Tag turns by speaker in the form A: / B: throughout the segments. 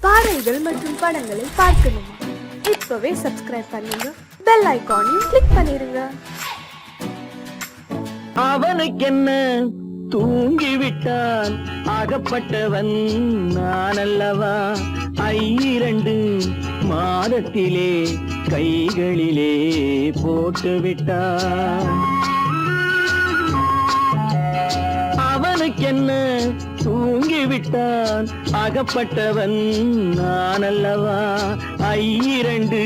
A: பாடல்கள் மற்றும் படங்களை பார்க்கணுமா? இப்பவே சப்ஸ்கிரைப் பண்ணுங்க, பெல் ஐகானையும் கிளிக் பண்ணிருங்க.
B: அவனுக்கென்ன தூங்கிவிட்டான், அகப்பட்டவன் நான் அல்லவா? 2 மாதத்திலே கைகளிலே போட்டுவிட்டான். அவனுக்கென்ன தூங்கிவிட்டான், அகப்பட்டவன் நான் அல்லவா? 2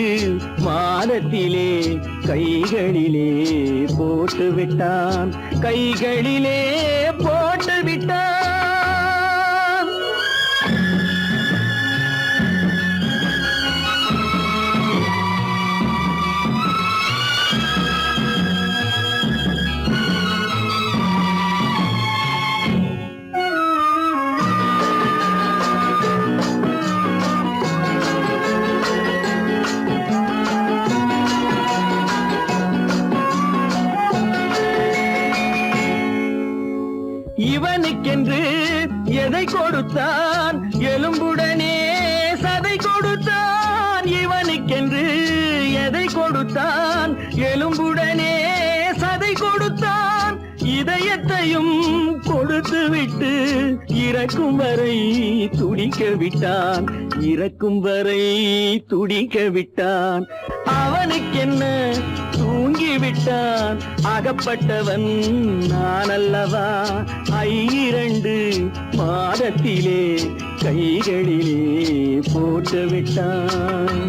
B: மாதத்திலே கைகளிலே போட்டுவிட்டான், கைகளிலே போட்டுவிட்டான். இவனுக்கென்று எதை கொடுத்தான், எலும்புடனே சதை கொடுத்தான். இவனுக்கென்று எதை கொடுத்தான், எலும்புடனே சதை கொடுத்தான். இதயத்தையும் கொடுத்து விட்டு இறக்கும் வரை துடிக்க விட்டான், இறக்கும் வரை துடிக்க விட்டான். அவனுக்கென்ன தூங்கிவிட்டான், அகப்பட்டவன் நான் அல்லவா? 2 மாதத்திலே கைகளிலே போட்டுவிட்டான்.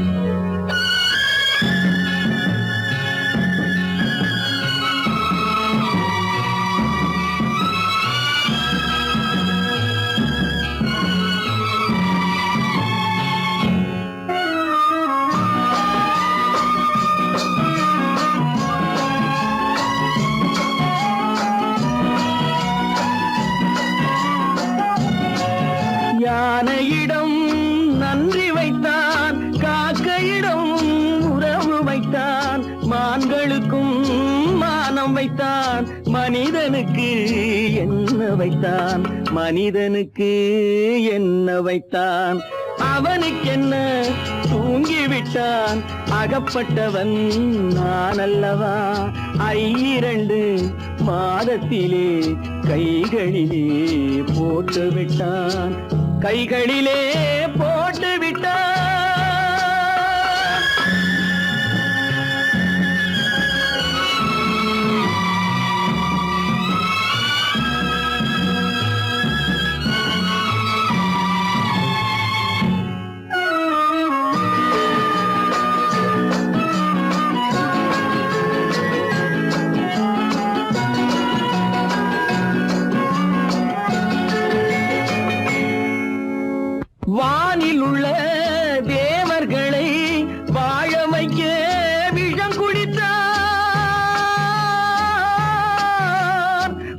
B: யானையிடம் நன்றி வைத்தான், காக்கையிடம் உறவு வைத்தான். மான்களுக்கும் மானம் வைத்தான், மனிதனுக்கு என்ன வைத்தான், மனிதனுக்கு என்ன வைத்தான். அவனுக்கென்ன தூங்கிவிட்டான், அகப்பட்டவன் நான் அல்லவா? 2 மாதத்திலே கைகளிலே போட்டுவிட்டான், கைகளிலே போட்டுவிட்டான். வானில் உள்ள தேவர்களை வாழ வைக்க விஷம் குடித்தான்.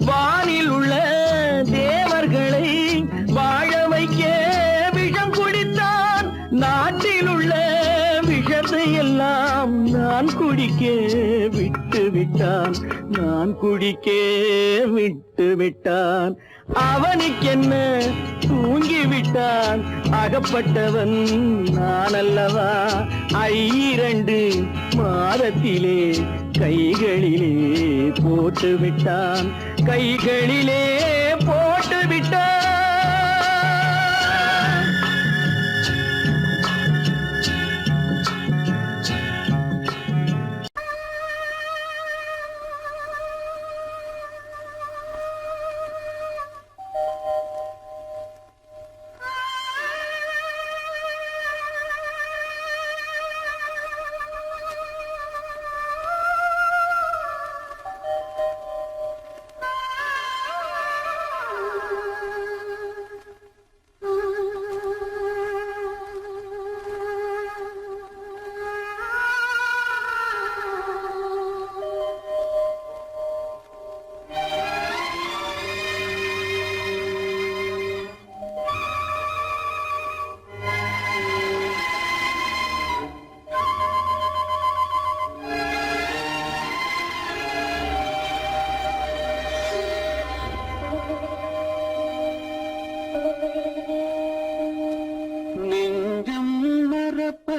B: வானில் உள்ள தேவர்களை வாழ வைக்க விஷம் குடித்தான். நாட்டில் உள்ள விஷத்தை எல்லாம் நான் குடிக்க விட்டு விட்டான், நான் குடிக்க விட்டு விட்டான். அவனுக்கென்ன தூங்கிவிட்டான், அகப்பட்டவன் நான் அல்லவா? 2 மாதத்திலே கைகளிலே போட்டுவிட்டான், கைகளிலே போட்டுவிட்டான்.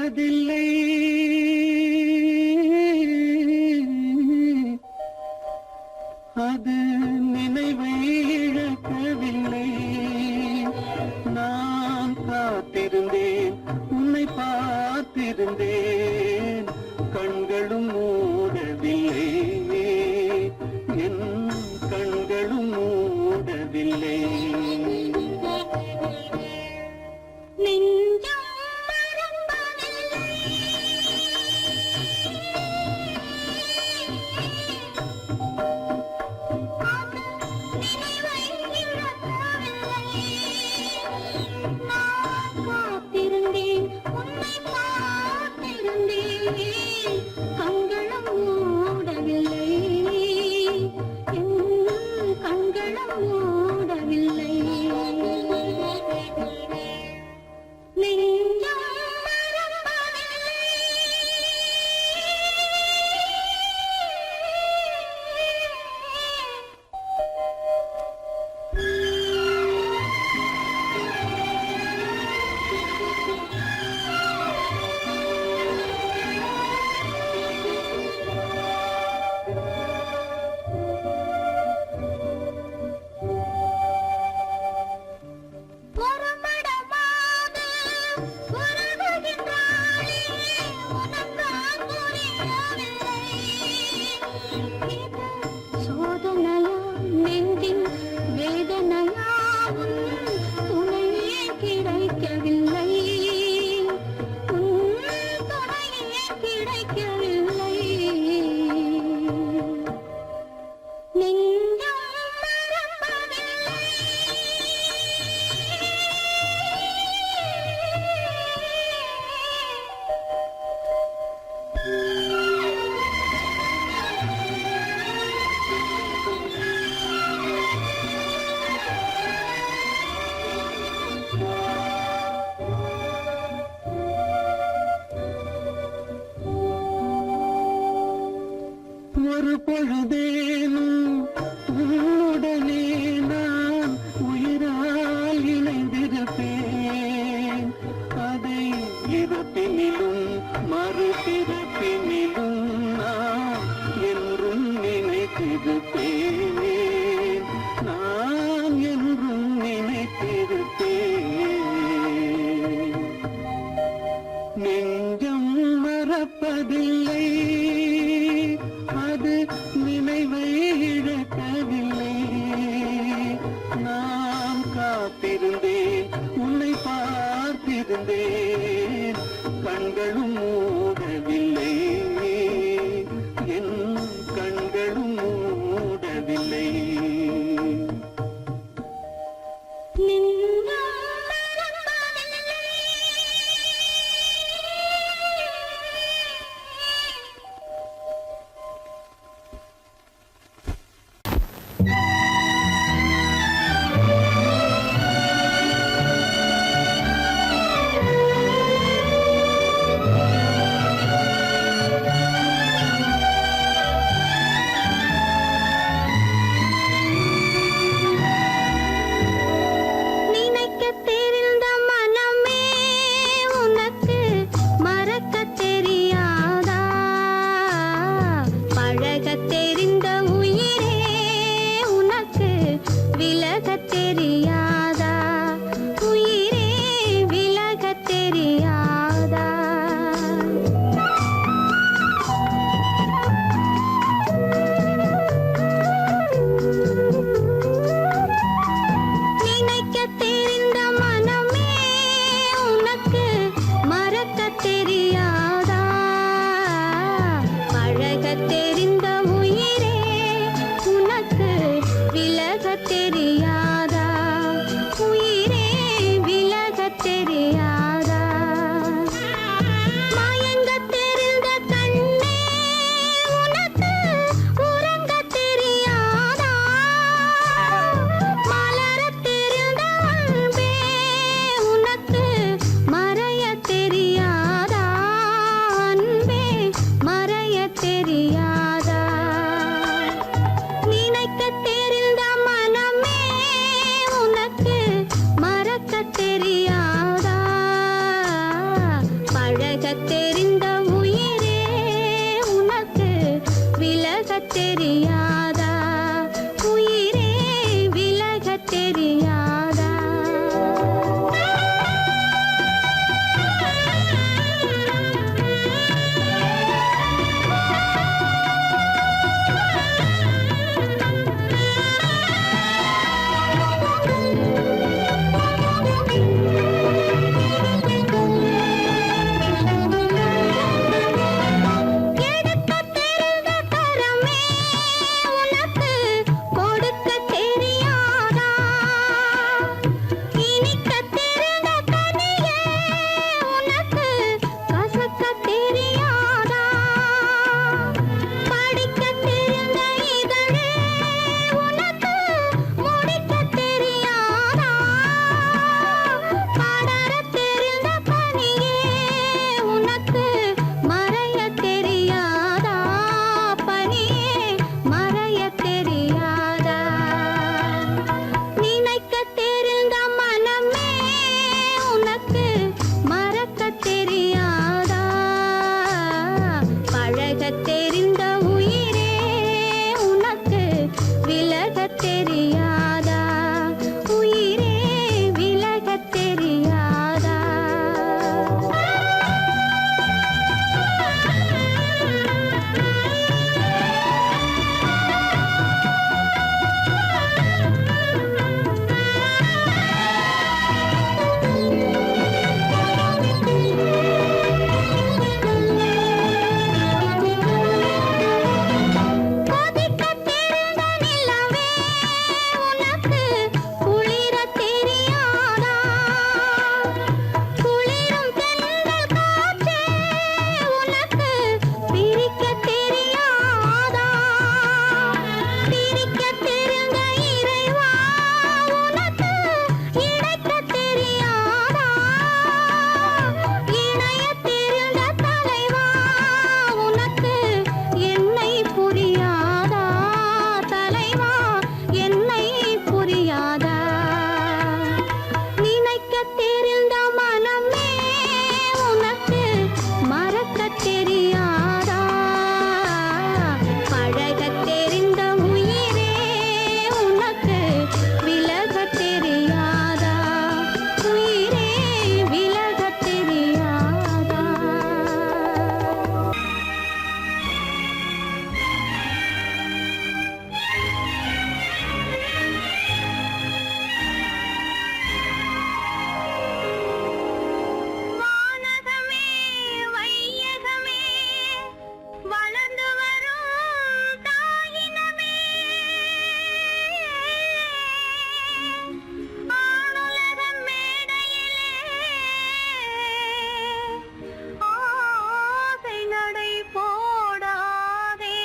C: மறப்பதில்லை, அது நினைவை இழக்கவில்லை. நான் காத்திருந்தேன், உன்னை பார்த்திருந்தேன், கண்களும் மூடவில்லை, என் கண்களும் மூடவில்லை.
D: கண்களும் மூடவில்லை, என் கண்களும் மூடவில்லை. நெஞ்சம் மறப்பதில்லை. ஒருமடமாக உறவுகின்றாளே, உனக்கான் புரியவில்லை. இது சோதனையா, நெஞ்சின் வேதனையா, உன் துணையே கிடைக்கவில்லை, உன் துணையே கிடைக்கவில்லை. நெஞ்சம் மறப்பதில்லை.
C: ஒரு பொழுதேனும் உன்னுடனே நான் உயிரால் இணைந்திருப்பேன். அதை இறப்பினிலும் மறுபிறப்பினிலும் நான் என்றும் நினைத்திருப்பேன், நான் என்றும் நினைத்திருப்பேன். நெஞ்சம் மறப்பதில்லை, அது நினைவை இழக்கவில்லை. நான் காத்திருந்தேன், உன்னை பார்த்திருந்தேன், கண்களும் மூடவில்லை, என் கண்களும் மூடவில்லை.
D: நெஞ்சம் மறப்பதில்லை. தெரிந்த உயிரே உனக்கு விலகத் தெரியாதா? உயிரே விலகத் தெரியாதா? எடுக்கத் தெரிந்த கரமே உனக்கு கொடுக்கத் தெரியாதா? இனிக்கத் தெரிந்த கனியே உனக்கு கசக்கத் தெரியாதா? படிக்கத் தெரிந்த இதழே உனக்கு முடிக்கத் தெரியாதா? படரத் தெரிந்த பனியே உனக்கு மறையத் தெரியாதா? பனியே மறையத் தெரியாதா? நினைக்கத் தெரிந்த மனமே உனக்கு மறக்கத் தெரியாதா? பழகத் தெரிந்த உயிரே உனக்கு விலகத் தெரியாதா? உயிரே விலகத் தெரியாதா? கொதிக்கத் தெரிந்த நிலவே உனக்கு குளிரத் தெரியாதா? குளிரும் தென்றல் காற்றே உனக்கு பிரிக்கத் தெரியாதா? பிரிக்கத் தெரிந்த இறைவா உனக்கு இணைக்கத் தெரியாதா? இணையத் தெரிந்த தலைவா உனக்கு என்னை புரியாதா? தலைவா என்னை புரியாதா? நினைக்கத் தெரிந்த மனமே உனக்கு மறக்கத் தெரியாதா? பழகத் தெரிந்த உயிரே உனக்கு விலகத் தெரியாதா? உயிரே விலகத் தெரியாதா? வானகமே வையகமே வளர்ந்து வரும் தாயினமே ஆணுலகம் மேடையிலே ஆசை நடை போடாதே,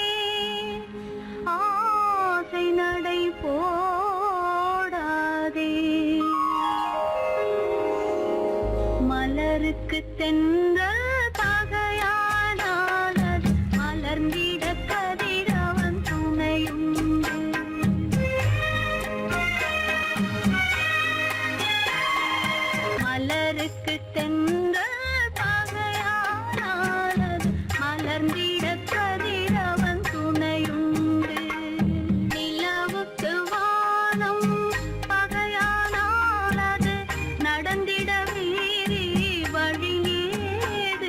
D: ஆசை நடை போடாதே. மலருக்கு தென்றல் பகையானால் அது மலர்ந்திட கதிரவன் துணையுண்டு. மலருக்கு தென்றல் பகையானால் அது மலர்ந்திட கதிரவன் துணையுண்டு. நிலவுக்கு வானம் பகையானால் அது நடந்திட வேறு வழியேது?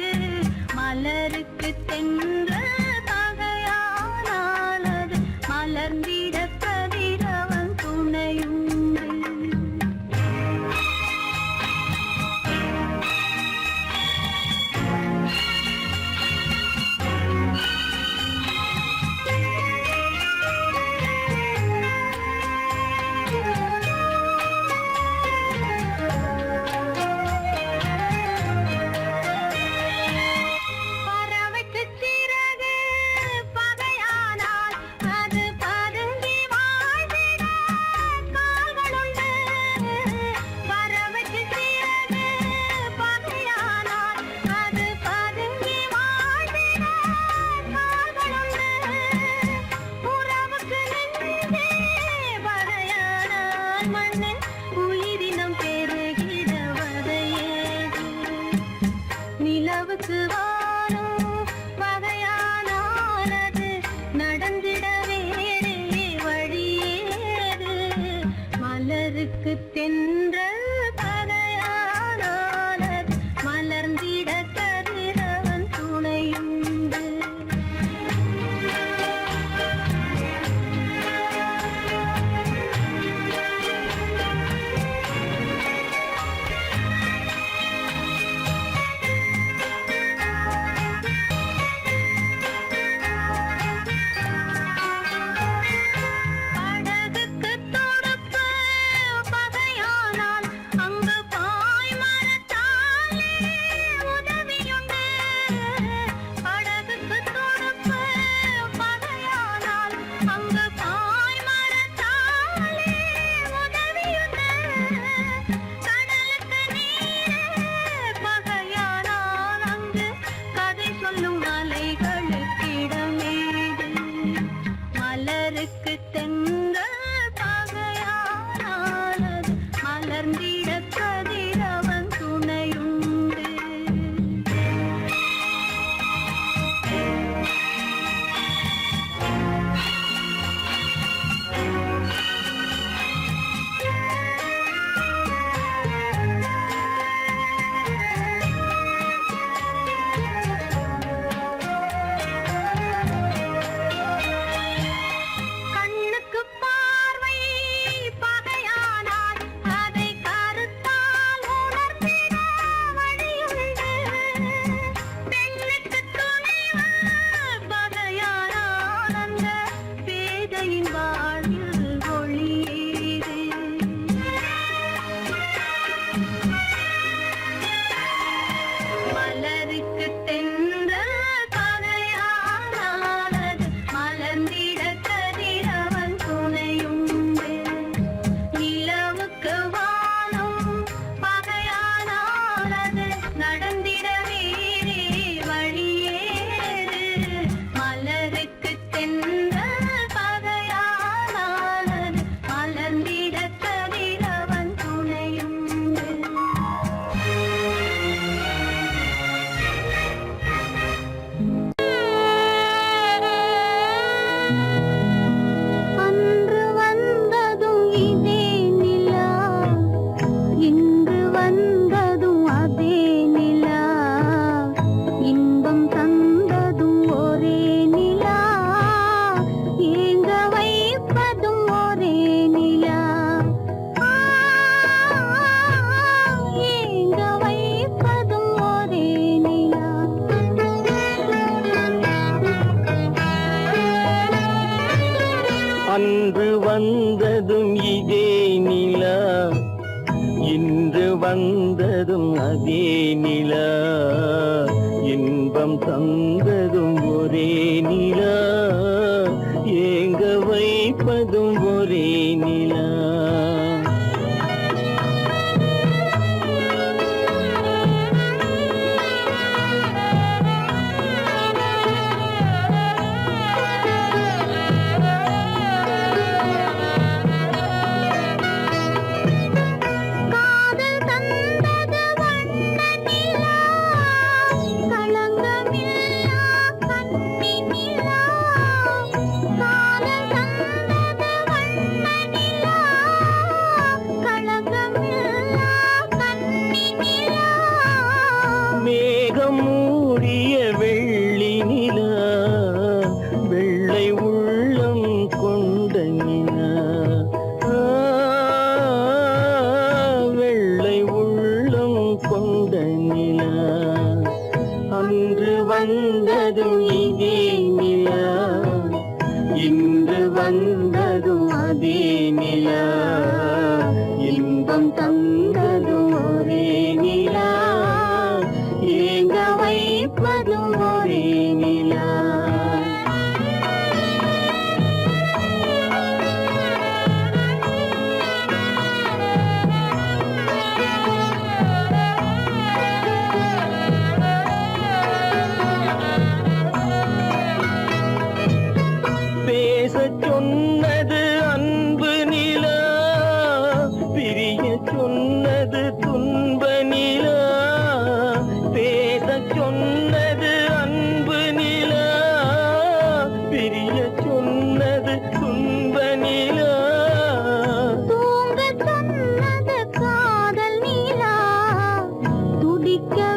D: நிலவுக்கு வானம் பகையானானது நடந்திட வேறே வழியேது மலருக்கு தென்றல் பகையானானது மலர்ந்திட கதிரவன் துணையுண்டு படகுக்கு தொடுப்பு பகையானால் அங்கு பாய்மரத்தாலே உதவியுண்டு படகுக்கு தொடுப்பு பகையானால் அங்கு பாய்மரத்தாலே உதவியுண்டு கடலுக்கு நீரே பகையானால் அங்கு கதை சொல்லும் அலைகளுக்கு இடமேது மலருக்கு தென்றல் பகையானானது மலர்ந்திட கதிரவன் துணையுண்டு கண்ணுக்கு பார்வை பகையானால் அதை கருத்தால் உணர்த்திட வழியுண்டு பெண்ணுக்கு துணைவன் பகையானால் அந்த பேதையின் வாழ்வில் ஒளியேது மலருக்கு தென்றல் பகையானானது மலர்ந்திட கதிரவன் துணையுண்டு நிலவுக்கு வானம் பகையானானது நடந்திட வேறே வழியேது மலருக்கு தென்றல் பகையானானது மலர்ந்திட கதிரவன் துணையுண்டு அன்று வந்ததும் இதே நிலா இன்று வந்ததும் அதே நிலா இன்பம் தந்ததும் ஒரே நிலா ஏங்க வைப்பதும் ஒரே நிலா ஏங்க வைப்பதும் ஒரே நிலா
B: அன்று வந்ததும் இதே நிலா இன்று வந்ததும் அதே நிலா இன்பம் தந்ததும் ஒரே நிலா ஏங்க வைப்பதும் ஒரே நிலா
D: காதல் தந்தது வண்ண நிலா களங்கமில்லா கன்னி நிலா காதல் தந்தது வண்ண நிலா களங்கமில்லா கன்னி நிலா
B: மேகம் மூடிய வெள்ளி நிலா வெள்ளை உள்ளம் கொண்ட நிலா வெள்ளை உள்ளம் கொண்ட நிலா அன்று வந்ததும் இதே நிலா இன்று வந்ததும் அதே நிலா இன்பம் தந்ததும் ஒரே நிலா ஏங்க வைப்பதும் ஒரே நிலா பேசச் சொன்னது அன்பு நிலா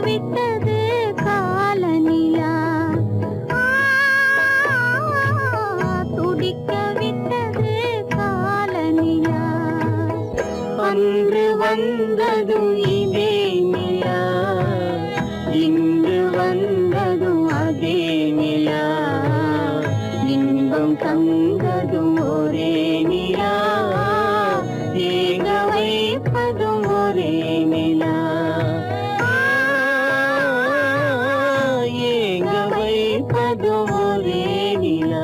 D: விட்டது காலநிலா துடிக்க விட்டது காலநிலா
B: அன்று வந்ததும் இதே நிலா இன்று வந்ததும் அதே நிலா இன்பம் தந்ததும் ஒரே நிலா ஏங்க வைப்பதும் ஒரே நிலா ஏங்க வைப்பதும் ஒரே நிலா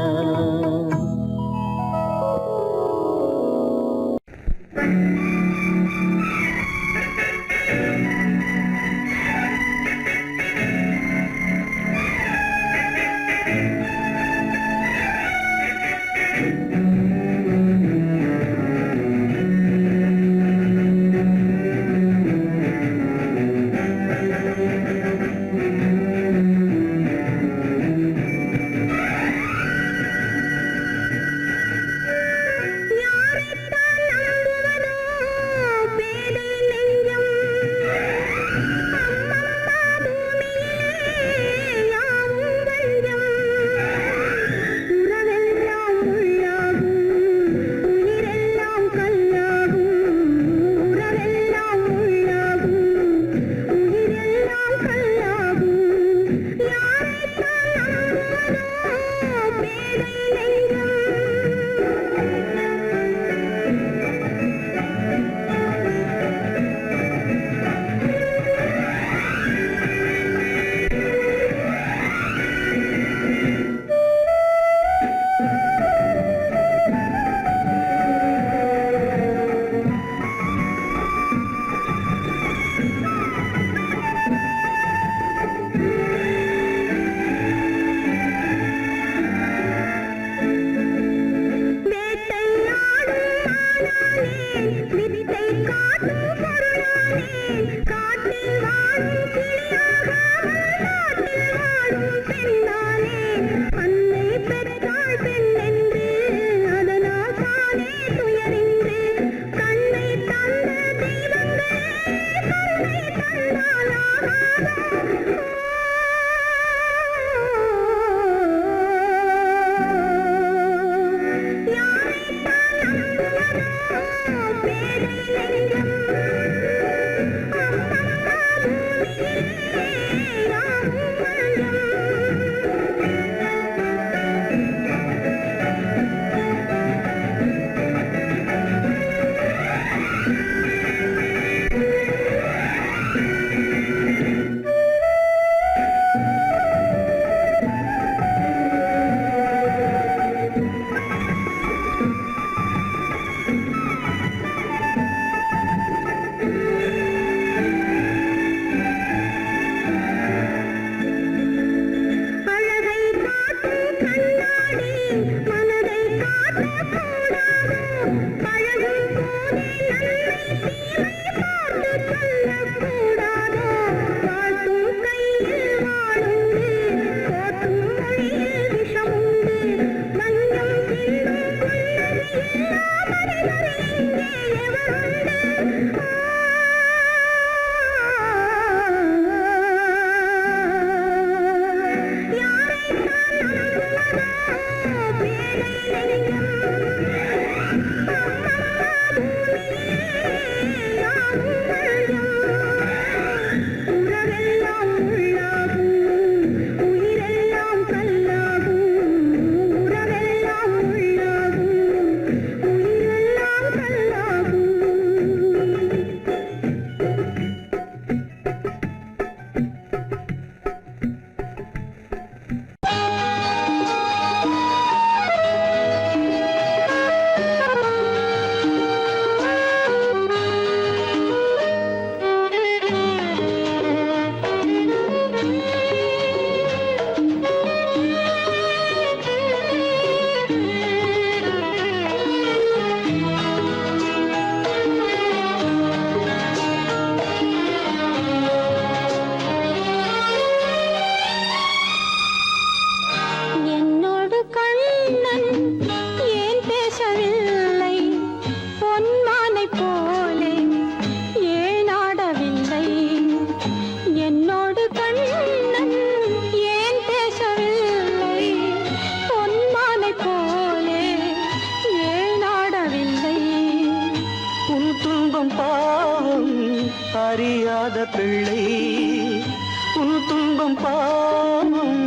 B: படும் பாவம்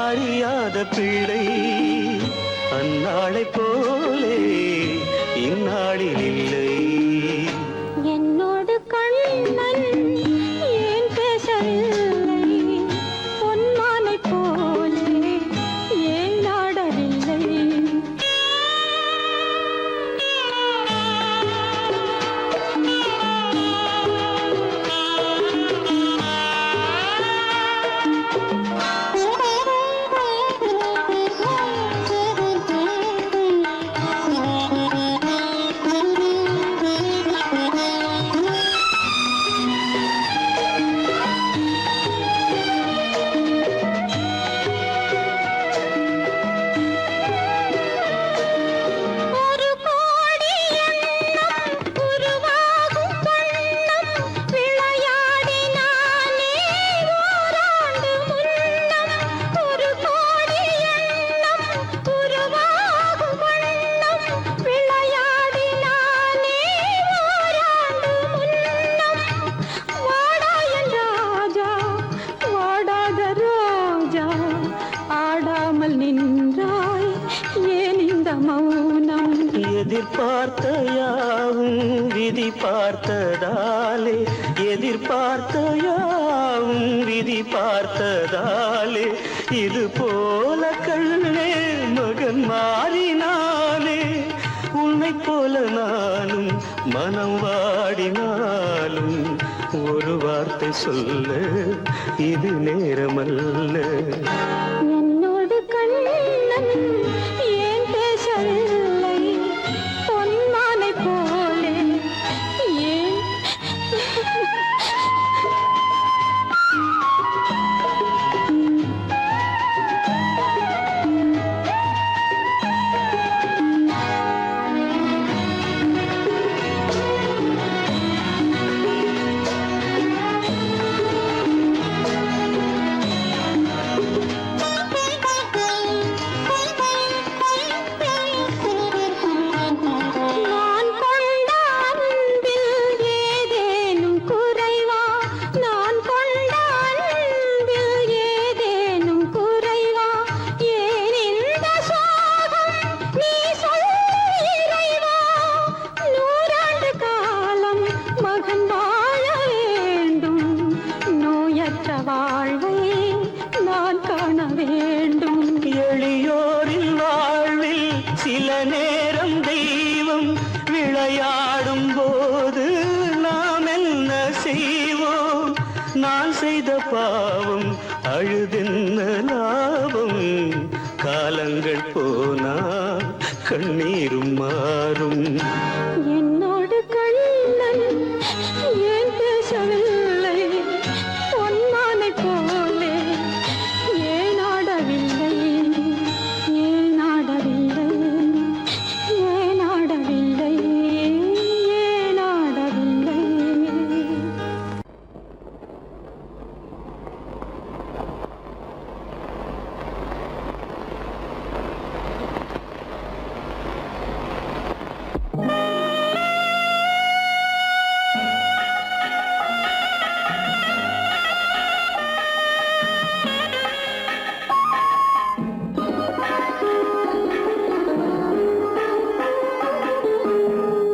B: அறியாத பிள்ளை அந்நாளை போலே இந்நாளில் இல்லை.
D: என்னோடு கண்ணன் ஏன் பேசவில்லை, பொன்மானை போலே ஏன் நாடவில்லை. ஒரு கோடி எண்ணம் உருவாகும் வண்ணம் விளையாடினானே ஓராண்டு முன்னம். ஒரு கோடி எண்ணம் உருவாகும் வண்ணம் விளையாடினானே ஓராண்டு முன்னம். வாடாயன் ராஜா வாடாத ரோஜா ஆடாமல் நின்றாய் ஏன் இந்த மௌனம்.
B: எதிர்பார்த்த யாவும் விதி பார்த்ததாலே, எதிர்பார்த்த யாவும் விதி பார்த்ததாலே, இது போல கண்ணே மகன் மாறினானே. உன்னை போல நானும் மனம் வாடினாலும் ஒரு வார்த்தை சொல்ல இது நேரமல்ல.
D: என்னோடு கண்ணன் ஏன் பேசவில்லை, பொன்மானை போலே ஏன். நான் கொண்ட அன்பில் ஏதேனும் குறைவா, நான் கொண்ட அன்பில் ஏதேனும் குறைவா, ஏன் இந்த சோகம் நீ சொல் இறைவா. நூறாண்டு காலம் மகன் வாழ வேண்டும், நோயற்ற வாழ்வை நான் காண வேண்டும்.
B: எளியோரின் வாழ்வில் சில நேரம் தெய்வம் விளையாடும் போது நாம் என்ன செய்வோம்? நான் செய்த பாவம் அழுதென்ன லாபம்? காலங்கள் போனா கண்ணீரும் மாறும்.
D: என்னோடு கண்ணன் ஏன் பேசவில்லை, பொன்மானை போலே ஏன் ஆடவில்லை, ஏன் ஆடவில்லை, ஏன் ஆடவில்லை, ஏன் ஆடவில்லை.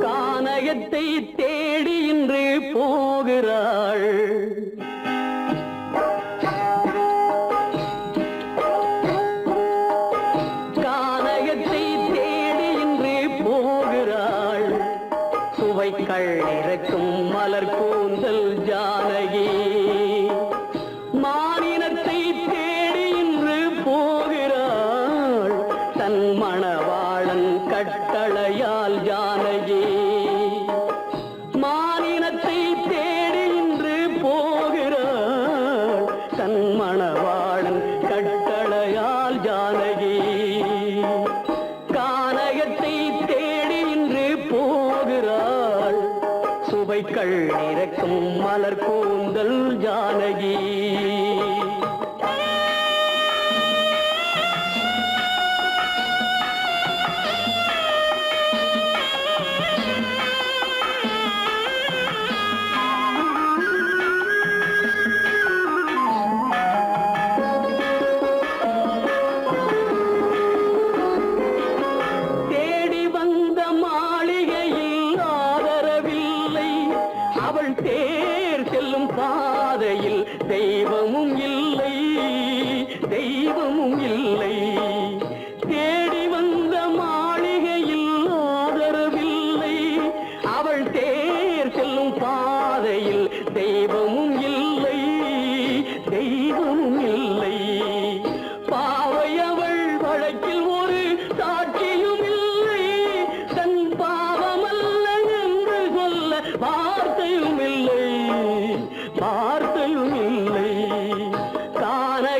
B: கானகத்தை தேடி இன்று போகிறாள். கானகத்தை தேடி இன்று போகிறாள். சுவைக்கள் இறக்கும் மலர் கூந்தல் ஜானகி. மானினத்தை தேடி இன்று போகிறாள். தன் மணவாளன் கட்டளையால் ஜானகி. மானினத்தை தேடி இன்று போகிறாள். தன் மணவாளன் கட்டளையால் ஜானகி. கானகத்தை தேடி இன்று போகிறாள். சுவைக்கள் இறக்கும் மலர் கூந்தல் ஜானகி.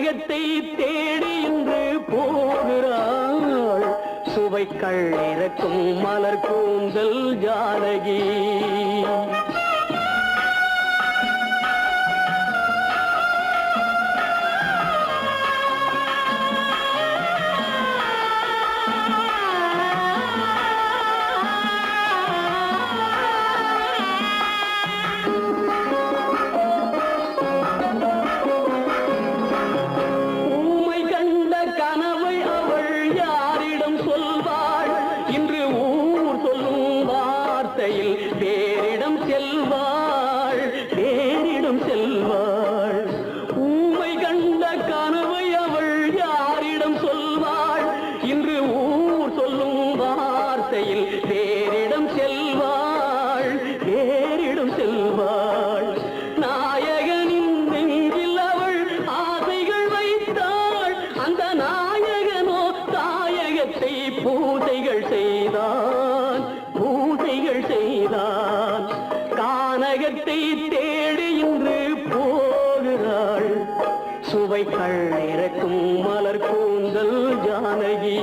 B: கானகத்தை தேடி இன்று போகிறாள் சுவைக்கள் இறக்கும் மலர் கூந்தல் ஜானகி. பூசைகள் செய்தான் கானகத்தை தேடி இன்று போகிறாள் சுவைக்கள் இறக்கும் மலர் கூந்தல் ஜானகி.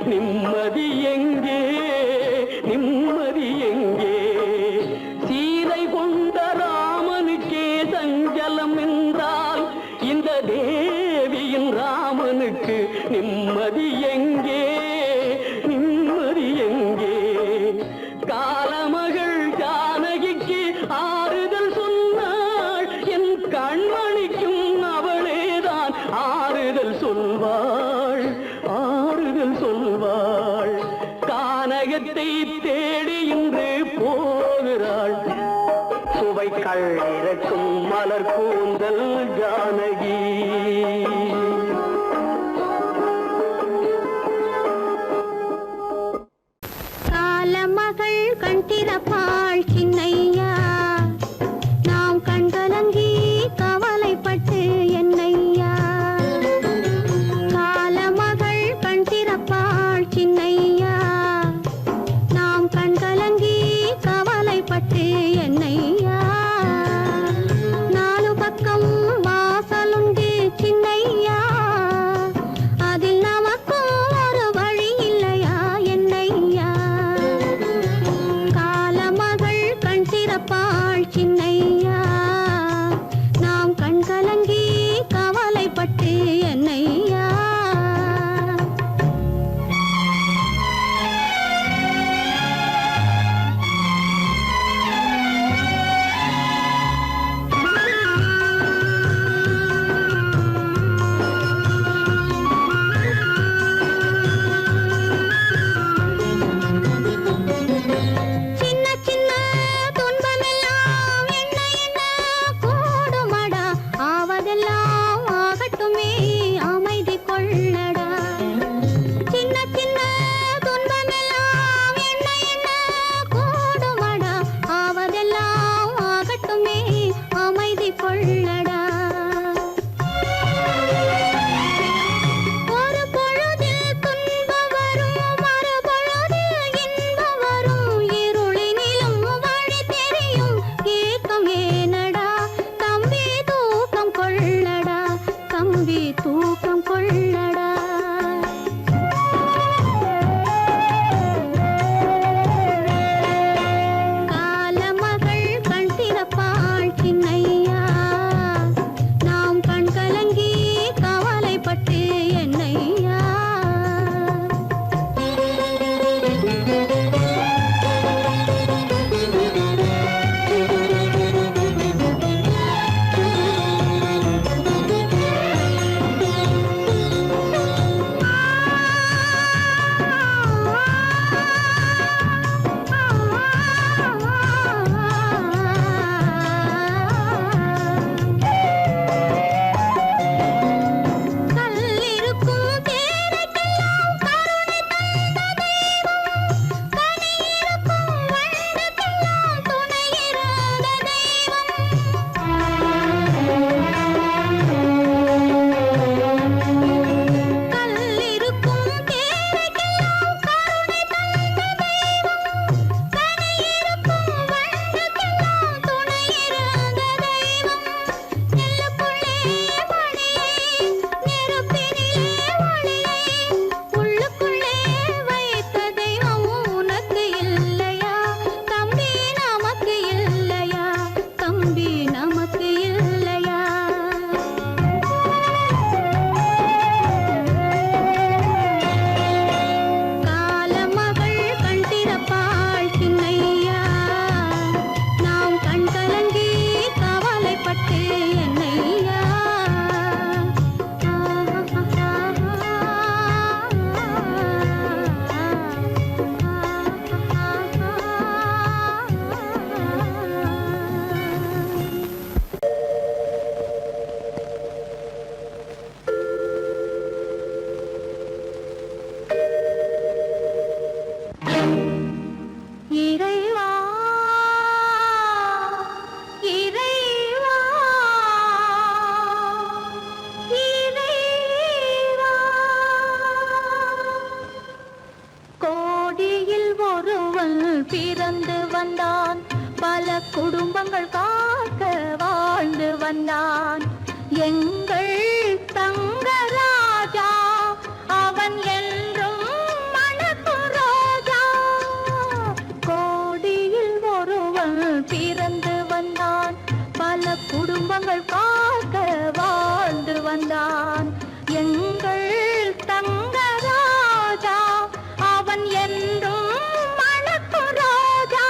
B: நிம்மதி எங்கே நிம்மதி எங்கே சீதை கொண்ட ராமனுக்கே சஞ்சலம் என்றால் இந்த தேவியின் ராமனுக்கு நிம்மதி எங்கே நிம்மதி எங்கே. காலமகள் ஜானகிக்கு ஆறுதல் சொன்னாள் என் கண்மணிக்கும் அவளேதான் ஆறுதல் சொல்வாள் ஆறுதல் சொல்வாள். கானகத்தை தேடி இன்று போகிறாள் சுவைக்கள் இறக்கும் மலர் கூந்தல் ஜானகி.
D: காலமகள் கண் திறப்பாள் சின்னையா நாம் கண்கலங்கி கவலைப்பட்டு என்னையா. சின்னையா நாம் கண்கலங்கி கவலைப்பட்டு என்னையா. நாலு பக்கம் வாசலுண்டு கோடியில் ஒருவன் பிறந்து வந்தான், பல குடும்பங்கள் காக்க வாழ்ந்து வந்தான். எங்கள் தங்கராஜா அவன் என்றும் மணக்கும் ரோஜா. கோடியில் ஒருவன் பிறந்து வந்தான், பல குடும்பங்கள் காக்க வாழ்ந்து வந்தான். எங்கள் தங்கராஜா அவன் என்றும் மணக்கும் ரோஜா.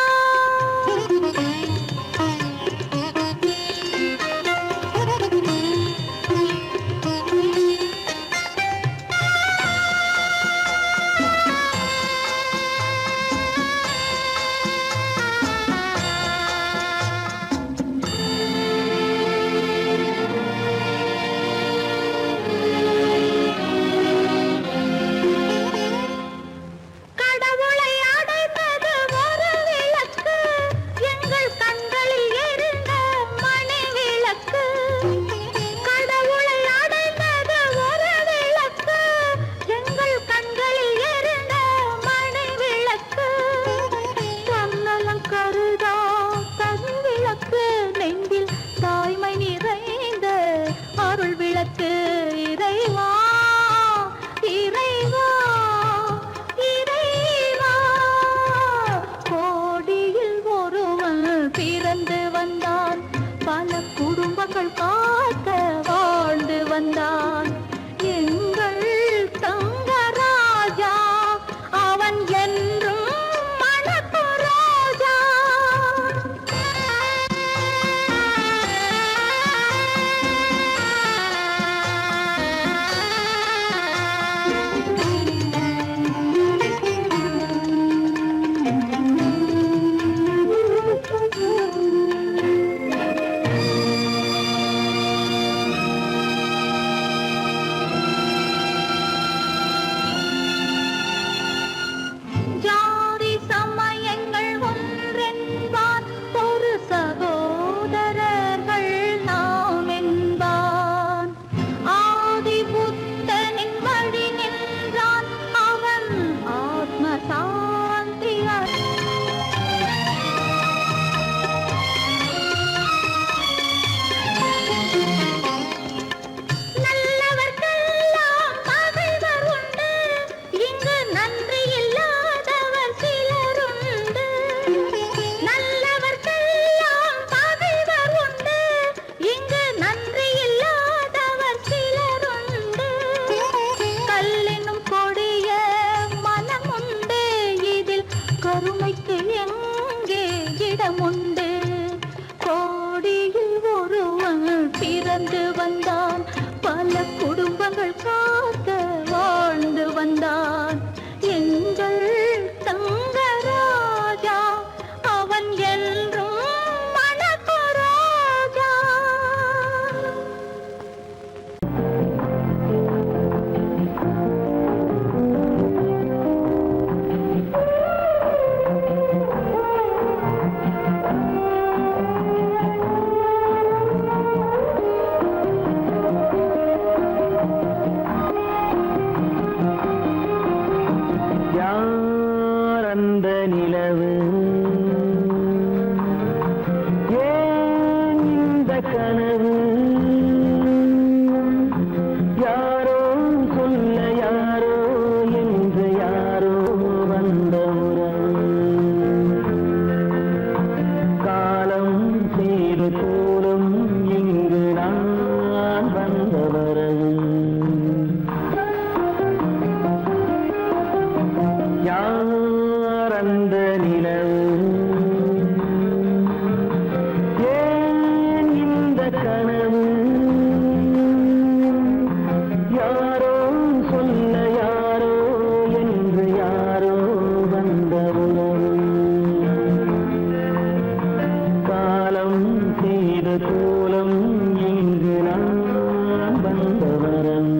D: கடவுளை அடைந்தது ஒரு விளக்கு, எங்கள் கண்களில் எரிந்த மணி விளக்கு. கடவுளை அடைந்தது ஒரு விளக்கு, எங்கள் கண்களில் எரிந்த மணி விளக்கு. தன்னலம் கருதா தனி விளக்கு, நெஞ்சில் தாய்மை நிறைந்த அருள் விளக்கு. இறைவா இறைவா இறைவா, கோடியில் ஒருவன் பிறந்து வந்தான், பல குடும்பங்கள் காக்க வாழ்ந்து வந்தான். எங்கள் தங்கராஜா அவன் என்றும் மணக்கும் ரோஜா. ஜாதி சமயங்கள் ஒன்றென்பான், ஒரு சகோதரர்கள் நாம் என்பான். ஆதி புத்தனின் வழி நின்றான், அவன் ஆத்ம சாந்தி நல்லவர்க்கெல்லாம் பகைவர் உண்டு, இங்கு நன்றி இல்லாதவர் சிலருண்டு. நல்லவர்க்கெல்லாம் பகைவர் உண்டு, இங்கு நன்றி இல்லாதவர் சிலருண்டு. கல்லினும் கொடிய மனமுண்டு, இதில் கருமைக்கு எங்கே இடமுண்டு. கோடியில் ஒருவன் பிறந்து வந்தான், பல குடும்பங்கள் காக்க வாழ்ந்து வந்தான். எங்கள் தங்கராஜா அவன் என்றும் மணக்கும் ரோஜா.
B: யார் அந்த நிலவு, ஏன் இந்த கனவு, யாரோ சொல்ல யாரோ என்று யாரோ வந்த உறவு. காலம் செய்து கூறும் இங்கு நான் வந்த வரவு. யார் அந்த நிலவு, ஏன் இந்த கனவு, யாரோ சொல்ல யாரோ என்று யாரோ வந்த உறவு. காலம் செய்த கோலம் இங்கு நான் வந்த வரவு.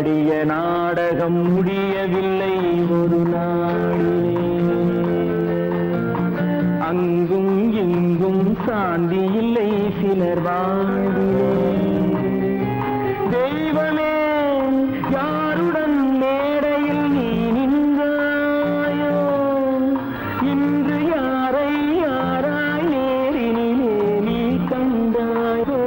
B: ஆடிய நாடகம் முடியவில்லை ஒரு நாளிலே. அங்கும் இங்கும் சாந்தி இல்லை சிலர் வாழ்விலே. தெய்வமே யாருடன் மேடையில் நீ நின்றாயோ, இன்று யாரை யாராய் நேரினிலே நீ கண்டாயோ.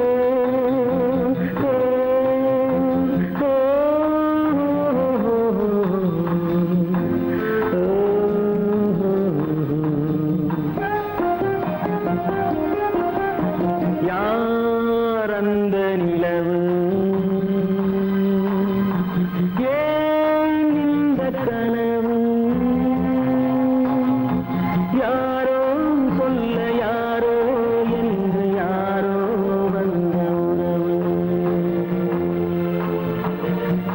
B: யார் அந்த நிலவு, ஏன் இந்த கனவு, யாரோ சொல்ல யாரோ என்று யாரோ வந்த உறவு.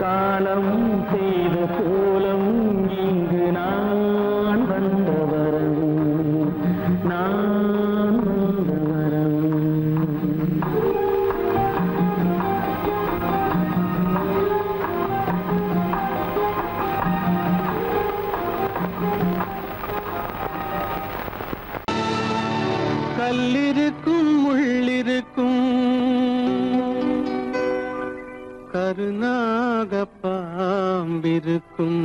B: காலம் செய்த கோலம் இங்கு நான் வந்த வரவு, நான் வந்த வரவு.
C: கல்லிருக்கும் முள்ளிருக்கும் கருநாக பாம்பிருக்கும்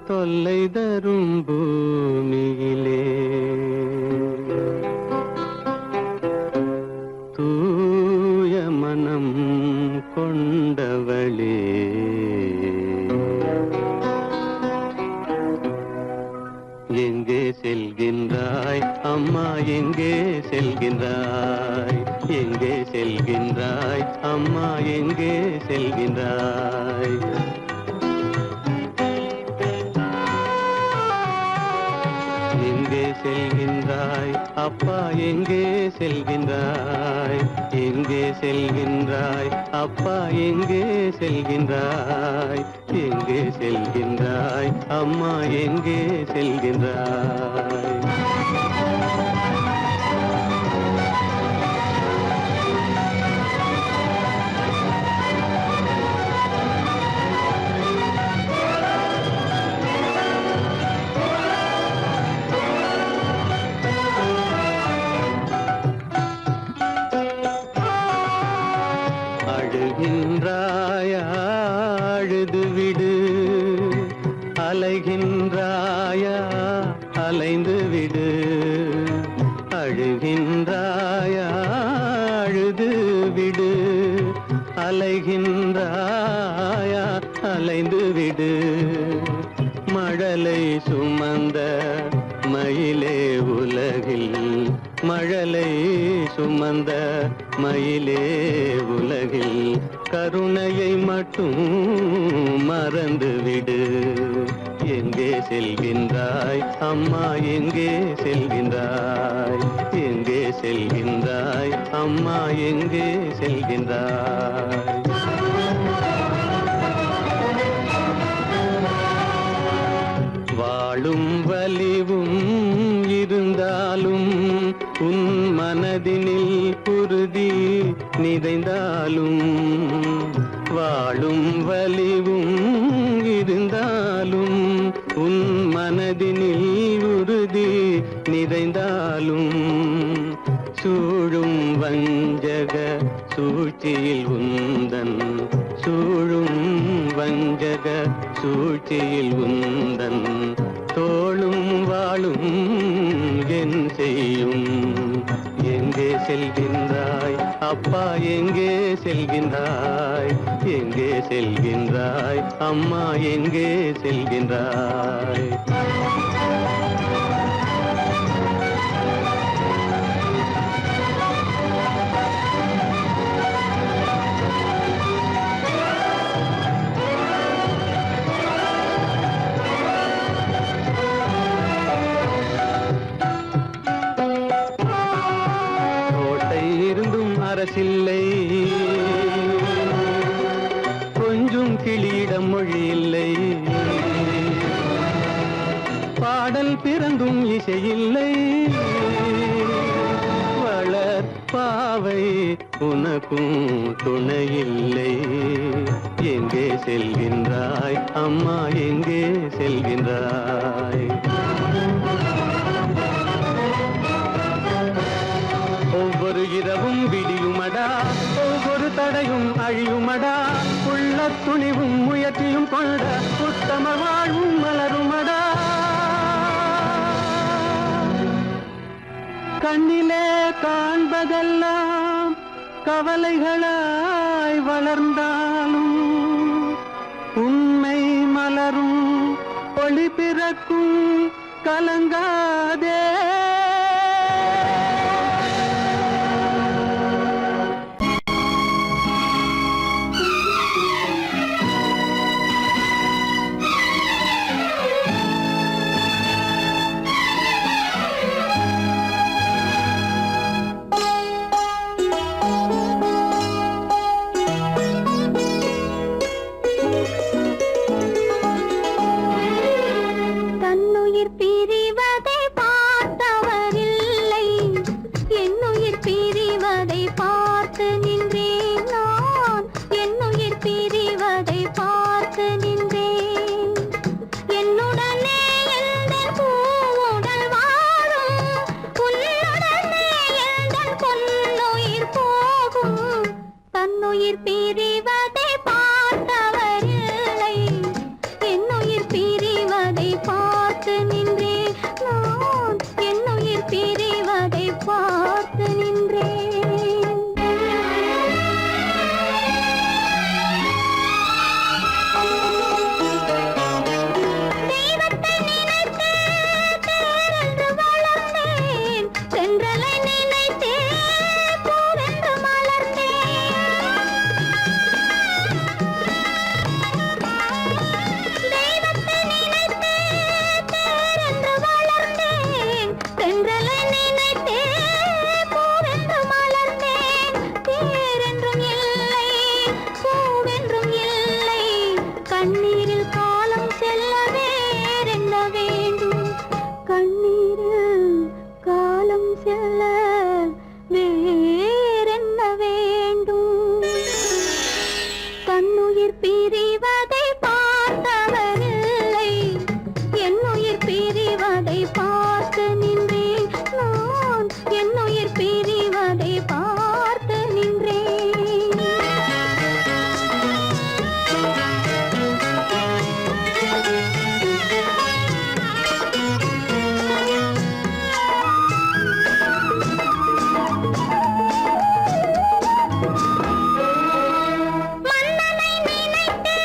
C: தொல்லை தரும் பூமியிலே தூய மனம் கொண்டவளே. எங்கே செல்கின்றாய் அம்மா, எங்கே செல்கின்றாய், எங்கே செல்கின்றாய் அம்மா, எங்கே செல்கின்றாய். எங்கே செல்கின்றாய் அப்பா, எங்கே செல்கின்றாய், எங்கே செல்கின்றாய் அப்பா, எங்கே செல்கின்றாய், எங்கே செல்கின்றாய் அம்மா, எங்கே செல்கின்றாய். அழுகின்றாயா அழுது விடு, அலைகின்றாயா அலைந்து விடு. அழுகின்றாயா அழுது விடு, அலைகின்றாயா அலைந்து விடு. மழலை சுமந்த மயிலே உலகில், மழலை சுமந்த மயிலே உலகில் கருணையை மட்டும் மறந்துவிடு. எங்கே செல்கின்றாய் அம்மா, எங்கே செல்கின்றாய், எங்கே செல்கின்றாய் அம்மா, எங்கே செல்கின்றாய். வாழும் வலிவும் இருந்தாலும் உன் மனதினில் உறுதி நிறைந்தாலும், வாழும் வலிவும் இருந்தாலும் உன் மனதினில் உறுதி நிறைந்தாலும், சூழும் வஞ்சக சூழ்ச்சியில் உந்தன், சூழும் வஞ்சக சூழ்ச்சியில் உந்தன் தோளும் வாழும் என் செய்யும். எங்கே செல்கின்றாய் அப்பா, எங்கே செல்கின்றாய், எங்கே செல்கின்றாய் அம்மா, எங்கே செல்கின்றாய். அரசில்லை, கொஞ்சம் கிளியிடம் மொழி இல்லை, பாடல் பிறந்தும் இசையில்லை. வளர் பாவை உனக்கும் துணையில்லை. எங்கே செல்கின்றாய் அம்மா, எங்கே செல்கின்றாய்? ஒவ்வொரு இரவும் விடியுமடா, ஒவ்வொரு தடையும் அழியுமடா, உள்ள துணிவும் முயற்சியும் கொண்ட உத்தம வாழ்வும் மலருமடா. கண்ணிலே காண்பதெல்லாம் கவலைகளாய் வளர்ந்தாலும் உண்மை மலரும், ஒளி பிறக்கும், கலங்காதே.
D: தன்னுயிர் பிரிவதை பார்த்தவரில்லை, என்னுயிர் பிரிவதை பார்த்து நின்றேன் நான், என்னுயிர் பிரிவதை பார்த்து நின்றேன். என்னுடனே எந்தன் பூவுடல் வாழும், உன்னுடனே எந்தன் பொன்னுயிர் போகும். தன்னுயிர் பிரிவதை பார்த்தவரில்லை, என்னுயிர் பிரிவதை பார்த்து நின்றேன் நான், என்னுயிர் பிரிவதை பார்த்து நின்றேன். தெய்வத்தை நினைத்தே தேரென்று வளர்ந்தேன், தென்றலை நினைத்தே பூவென்று மலர்ந்தேன். தெய்வத்தை நினைத்தே தேரென்று வளர்ந்தேன், தென்றலை நினைத்தே பூவென்று மலர்ந்தேன். தேரென்றும் இல்லை, பூவென்றும் இல்லை, கண்ணீரில் காலம் செல்ல வேறென்ன வேண்டும், கண்ணீரில் காலம் செல்ல வேறென்ன வேண்டும். தன்னுயிர் பிரிவதை பார்த்தவரில்லை, என்னுயிர் பிரிவதை பார்த்து நின்றேன் நான், என்னுயிர் பிரிவதை பார்த்து நின்றேன். மன்னனை நினைத்தே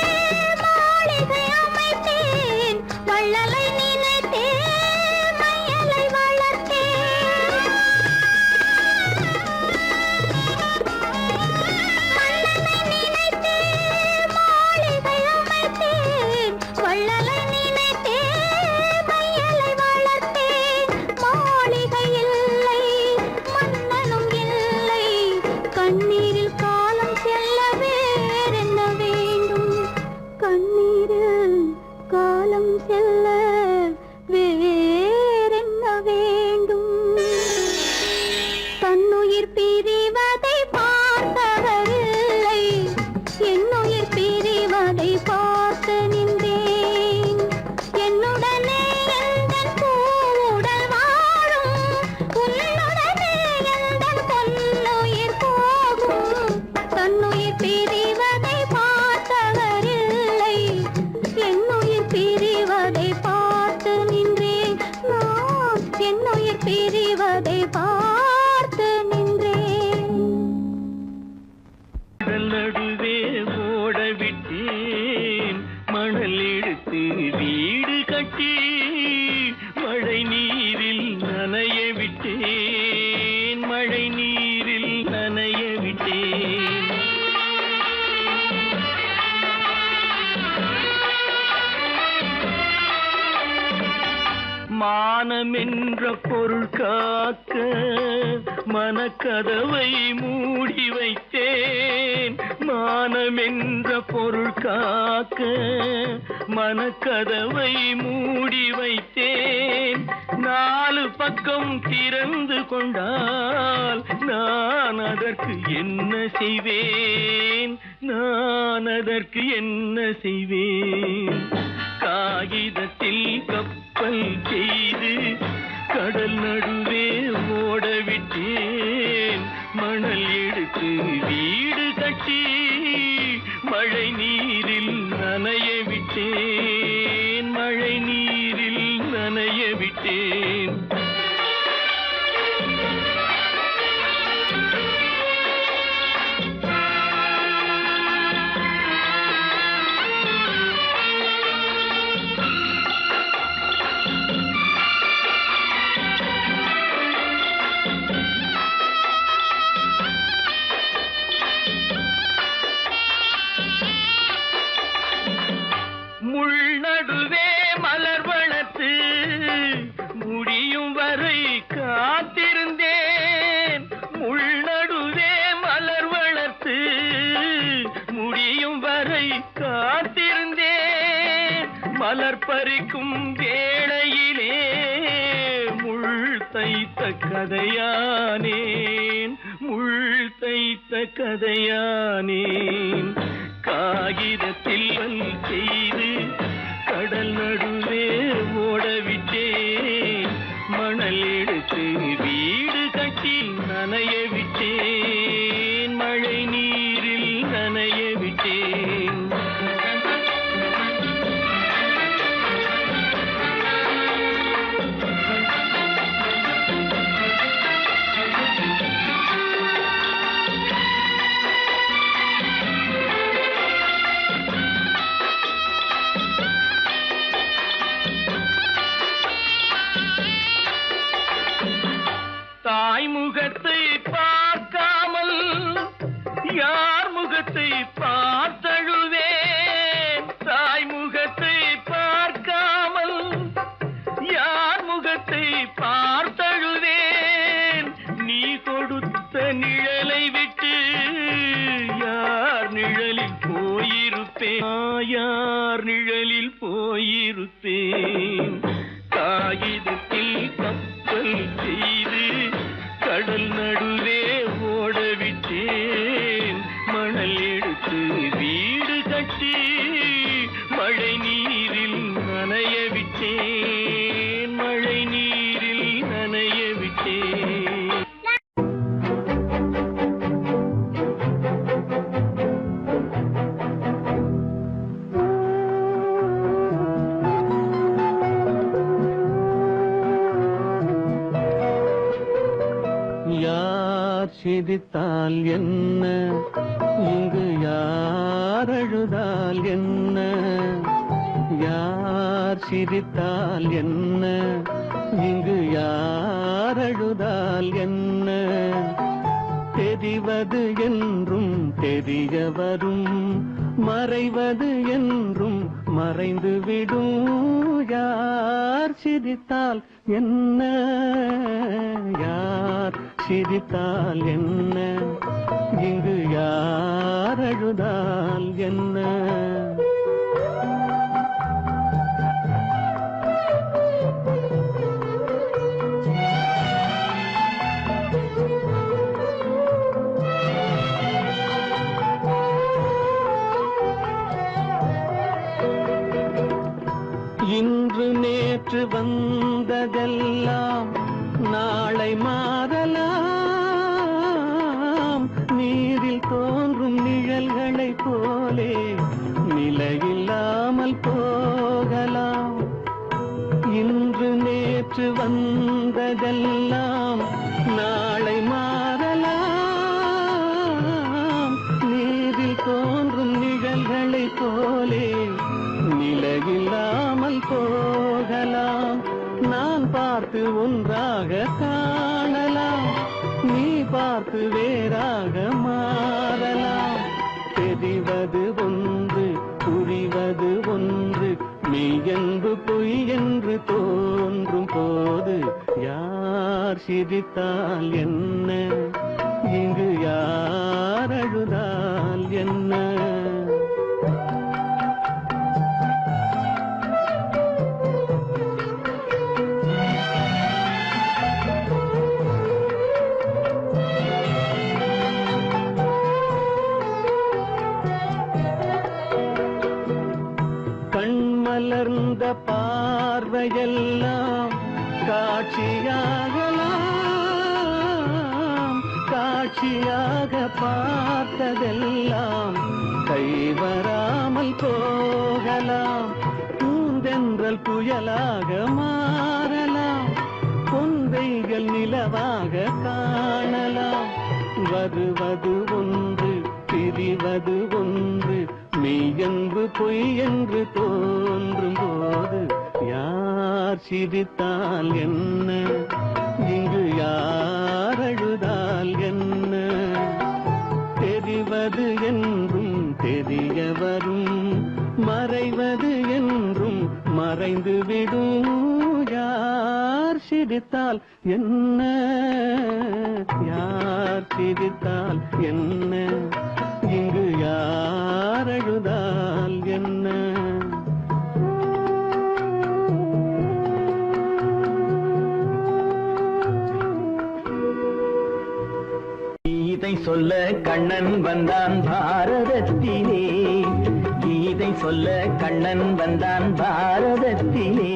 B: மானமென்ற பொருள் காக்க மனக்கதவை மூடி வைத்தேன். மானமென்ற பொருள் காக்க மனக்கதவை மூடி வைத்தேன். 4 பக்கம் திறந்து கொண்டால் நான் அதற்கு என்ன செய்வேன்? நான் அதற்கு என்ன செய்வேன்? காகிதத்தில் கப்பல் செய்து கடல் நடுவே ஓடவிட்டேன். மணல் எடுத்து வீடு கட்டி மழை நீரில் நனைய விட்டேன். மழை நீரில் நனைய விட்டேன். முள்நடுவே மலர் வளர்த்து முடியும் வரை காத்திருந்தேன். முள்நடுவே மலர் வளர்த்து முடியும் வரை காத்திருந்தேன். மலர் பறிக்கும் வேளையிலே முள் தைத்த கதையானேன். முள் தைத்த கதையானேன். காகிதத்தில் செய்து கடல் நடுவே ஓடவிட்டேன். மணல் எடுத்து வீடு கட்டி நனைய விட்டேன். மழை நீரில் நனைய விட்டேன். தாய் முகத்தை பார்க்காமல் யார் முகத்தை பார்த்தழுவேன். தாய் முகத்தை பார்க்காமல் யார் முகத்தை பார்த்தழுவேன். நீ கொடுத்த நிழலை விட்டு யார் நிழலில் போயிருப்பேன். யார் நிழலில் போயிருப்பேன். காகிதத்தில் கப்பல் செய்து கடல் நடுவே ஓடவிட்டேன். மணல் எடுத்து வீடு கட்டி மழை நீரில் நனைய விட்டேன். மழை நீரில் நனைய விட்டேன்.
C: யார் சிரித்தால் என்ன, இங்கு யார் அழுதால் என்ன? யார் சிரித்தால் என்ன, இங்கு யார் அழுதால் என்ன? தெரிவது என்றும் தெரிய வரும், மறைவது என்றும் மறைந்துவிடும். யார் சிரித்தால் என்ன, யார் சிரித்தால் என்ன, இங்கு யார் அழுதால் என்ன? இன்று நேற்று வந்ததெல்லாம் நாளை மாறலாம். நீரில் தோன்றும் நிழல்களைப் போலே நிலையில்லாமல் போகலாம். இன்று நேற்று வந்ததெல்லாம் நாளை மாறலாம். நீரில் தோன்றும் நிழல்களைப் போலே நிலையில்லாமல் போகலாம். நான் பார்த்து ஒன்றாக காணலாம், நீ பார்த்து வேறாக மாறலாம். தெரிவது ஒன்று, புரிவது ஒன்று, மெய் என்று பொய் என்று தோன்றும் போது சிரித்தால் என்ன, இங்கு யார் அழுதால் என்ன? கண்மலர்ந்த பார்வையெல்லாம் காட்சியாகலாம், காட்சியாக பார்த்ததெல்லாம் கைவராமல் போகலாம். பூந்தென்றல் புயலாக மாறலாம், பொந்தைகள் நிலவாக காணலாம். வருவது ஒன்று பிரிவது ஒன்று, மெய்யென்று பொய்யென்று தோன்றும் போது யார் சிரித்தால் என்ன, இங்கு யார் அழுதால் என்ன? தெரிவது என்றும் தெரிய வரும், மறைவது என்றும் மறைந்து விடும். யார் சிரித்தால் என்ன, யார் சிரித்தால் என்ன, இங்கு யார் அழுதால் என்ன?
B: கீதை சொல்ல கண்ணன் வந்தான் பாரதத்திலே, கீதை சொல்ல கண்ணன் வந்தான் பாரதத்திலே.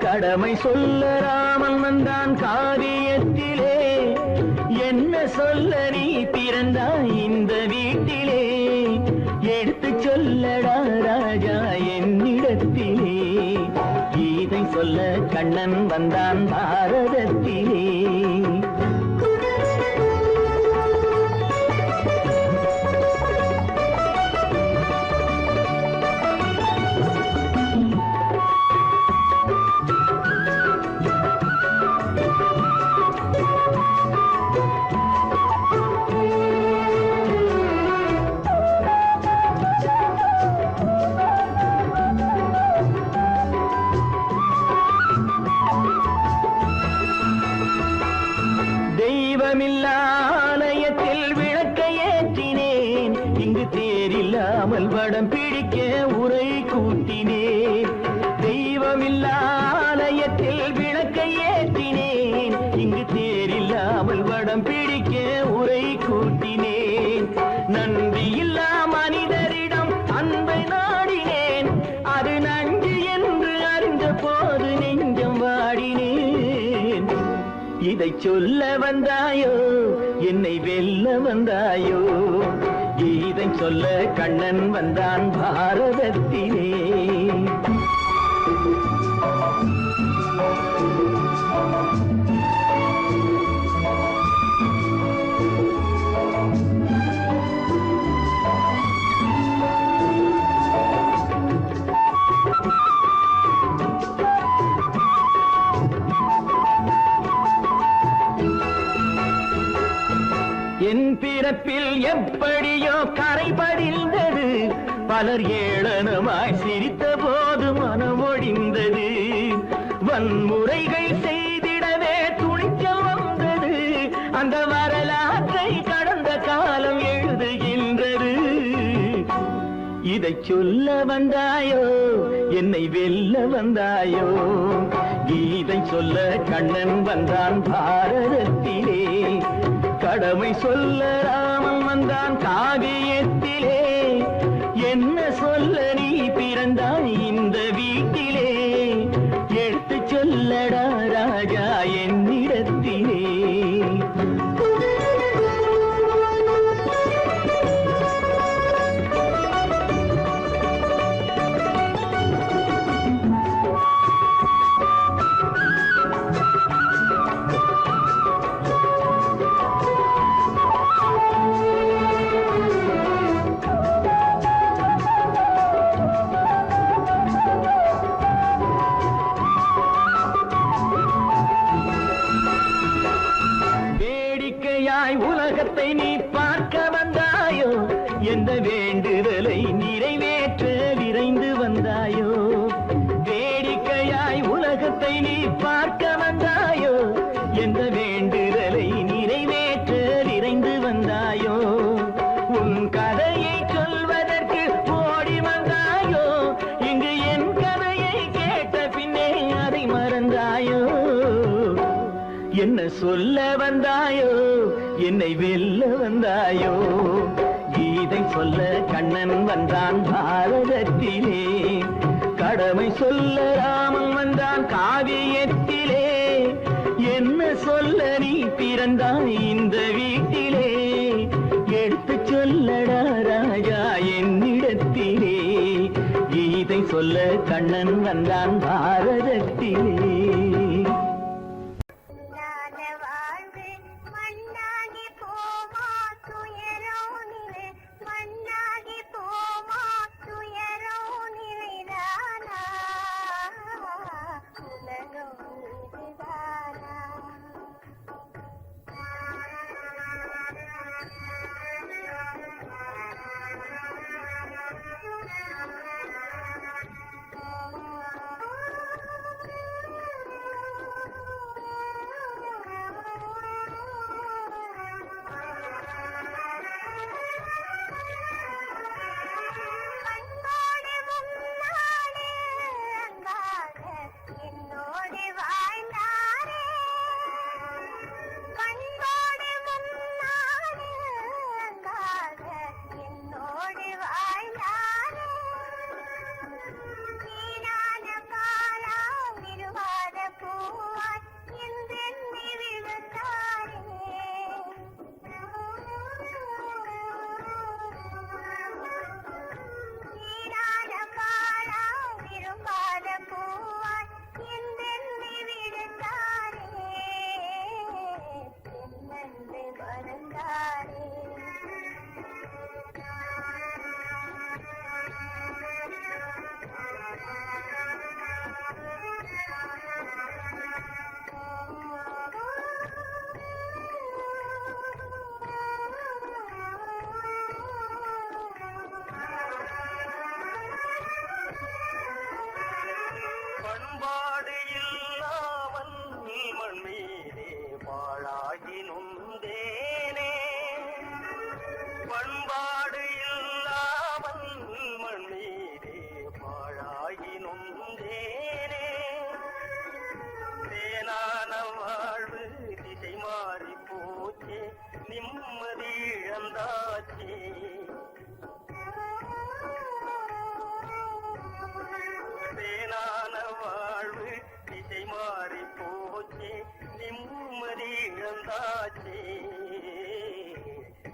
B: கடமை சொல்ல ராமன் வந்தான் காரியத்திலே. என்ன சொல்ல நீ பிறந்தாய் இந்த வீட்டிலே, எடுத்து சொல்லடா ராஜா என்னிடத்திலே. கீதை சொல்ல கண்ணன் வந்தான் பாரதத்திலே. தெய்வமில்லாலயத்தில் விளக்கை ஏற்றினேன், இங்கு தேரில்லாமல் வடம் பிடிக்க உரை கூட்டினேன். தெய்வமில்லாலயத்தில் விளக்கை ஏற்றினேன், இங்கு தேரில்லாமல் வடம் பிடிக்க உரை கூட்டினேன். நன்றியில்லா மனிதரிடம் அன்பை நாடினேன், அது நன்றி என்று அறிந்த போது நெஞ்சம் வாடினேன். இதை சொல்ல வந்தாயோ, என்னை வெல்ல வந்தாயோ? கீதை சொல்ல கண்ணன் வந்தான் பாரதத்திலே. என் பிறப்பில் எப்படியோ கரை படிந்தது, பலர் ஏளனமாய் சிரித்த போது மனமொழிந்தது. வன்முறைகள் செய்திடவே துணிச்சல் வந்தது, அந்த வரலாற்றை கடந்த காலம் எழுதுகின்றது. இதை சொல்ல வந்தாயோ, என்னை வெல்ல வந்தாயோ? கீதை சொல்ல கண்ணன் வந்தான் பாரதத்திலே. கடமை சொல்ல ராமன் வந்தான் காவியத்திலே. என்ன சொல்ல நீ பிறந்தாய் இந்த வீட்டிலே, எடுத்து சொல்லடா ராஜா என்னிடத்திலே. உலகத்தை நீ பார்க்க வந்தாயோ, எந்த வேண்டுதலை நிறைவேற்ற விரைந்து வந்தாயோ? வேடிக்கையாய் உலகத்தை நீ பார்க்க வந்தாயோ, எந்த என்ன சொல்ல வந்தாயோ என்னை வெல்ல வந்தாயோ கீதை சொல்ல கண்ணன் வந்தான் பாரதத்திலே கடமை சொல்ல ராமன் வந்தான் காவியத்திலே என்ன சொல்ல நீ பிறந்தாய் இந்த வீட்டிலே எடுத்து சொல்லடா ராஜா என்னிடத்திலே கீதை சொல்ல கண்ணன் வந்தான் பாரதத்திலே
C: பண்பாடு இல்லாமல் மண் மீதே பாழாகி நொந்தேனே பண்பாடு இல்லாமல் மண் மீதே பாழாகி நொந்தேனே தேனான வாழ்வு திசை மாறி போச்சே நிம்மதி இழந்தாச்சே தேனான வாழ்வு திசை மாறி போச்சே நிம்மதி இழந்தாச்சே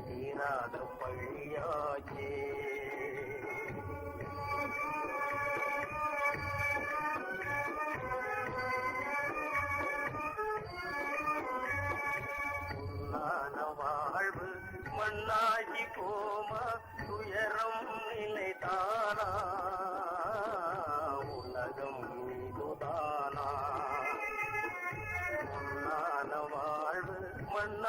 C: தீராத பழியாச்சே பொன்னான வாழ்வு மண்ணாகி போமா துயரம் நிலைதானா உலகம் மீதுதானா பொன்னான வாழ்வு மண்ணா